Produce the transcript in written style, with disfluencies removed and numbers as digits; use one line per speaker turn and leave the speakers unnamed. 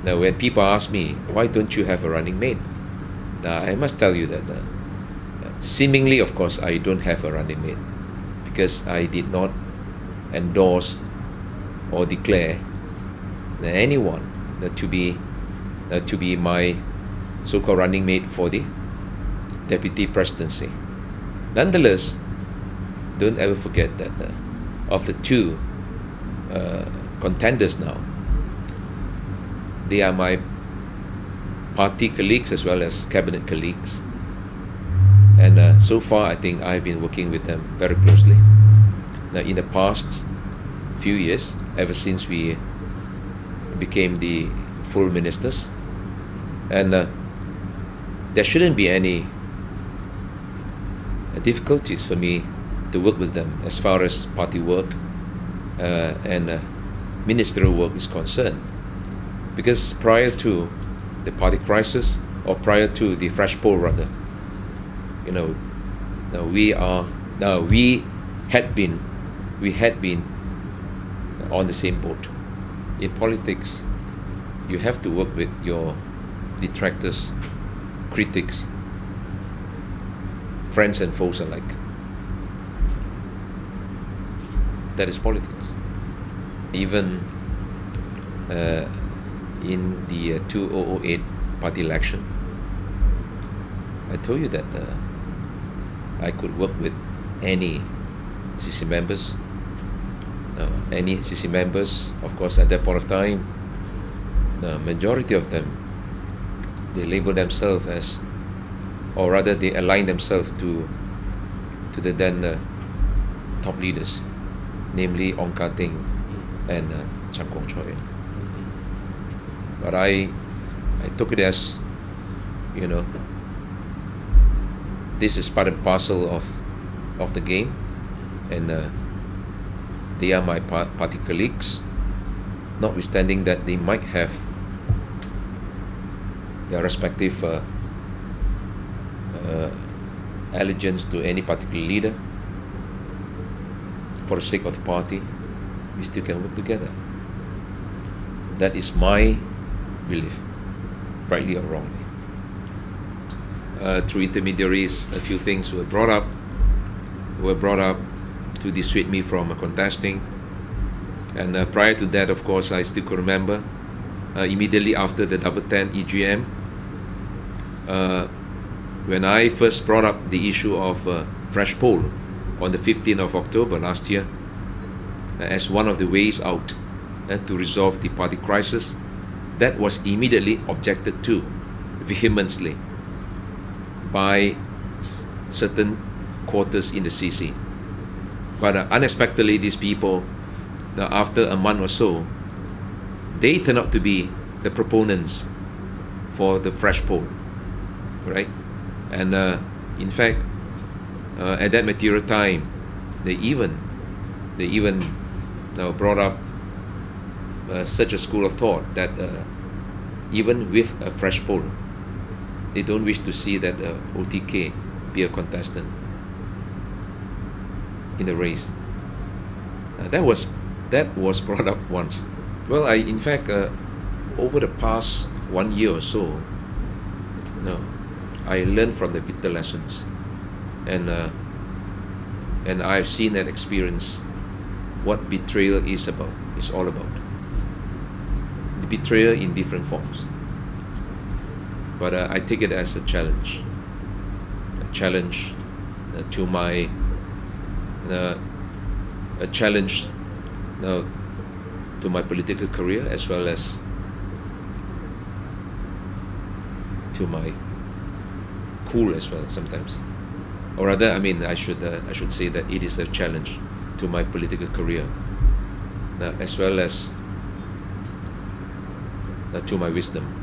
Now, when people ask me, why don't you have a running mate? I must tell you that seemingly, of course, I don't have a running mate because I did not endorse or declare anyone to be my so-called running mate for the deputy presidency. Nonetheless, don't ever forget that of the two contenders now, they are my party colleagues as well as cabinet colleagues. And so far, I think I've been working with them very closely. Now, in the past few years, ever since we became the full ministers, and there shouldn't be any difficulties for me to work with them as far as party work and ministerial work is concerned. Because prior to the party crisis, or prior to the fresh poll rather, we had been on the same boat. In politics, you have to work with your detractors, critics, friends and foes alike. That is politics. Even in the 2008 party election, I told you that I could work with any CC members. Any CC members, of course, at that point of time, the majority of them, they label themselves as, or rather they align themselves to the then top leaders, namely Ong Ka Ting and Chua. But I took it as, this is part and parcel of the game, and they are my party colleagues, notwithstanding that they might have their respective allegiance to any particular leader. For the sake of the party, we still can work together. That is my belief, rightly or wrongly. Through intermediaries, a few things were brought up to dissuade me from contesting. And prior to that, of course, I still could remember, immediately after the Double 10 EGM, when I first brought up the issue of fresh poll on the 15th of October last year as one of the ways out to resolve the party crisis, that was immediately objected to vehemently by certain quarters in the CC. But unexpectedly, these people, after a month or so, they turned out to be the proponents for the fresh poll, right? And in fact, at that material time, they even brought up such a school of thought that even with a fresh poll, they don't wish to see that Ong Tee Keat be a contestant in the race. That was brought up once. Well, in fact, over the past 1 year or so, I learned from the bitter lessons, and I've seen and experienced what betrayal is all about. The betrayal in different forms. But I take it as a challenge to my, a challenge to my political career, as well as to my cool as well sometimes. Or rather, I mean, I should say that it is a challenge to my political career, as well as to my wisdom.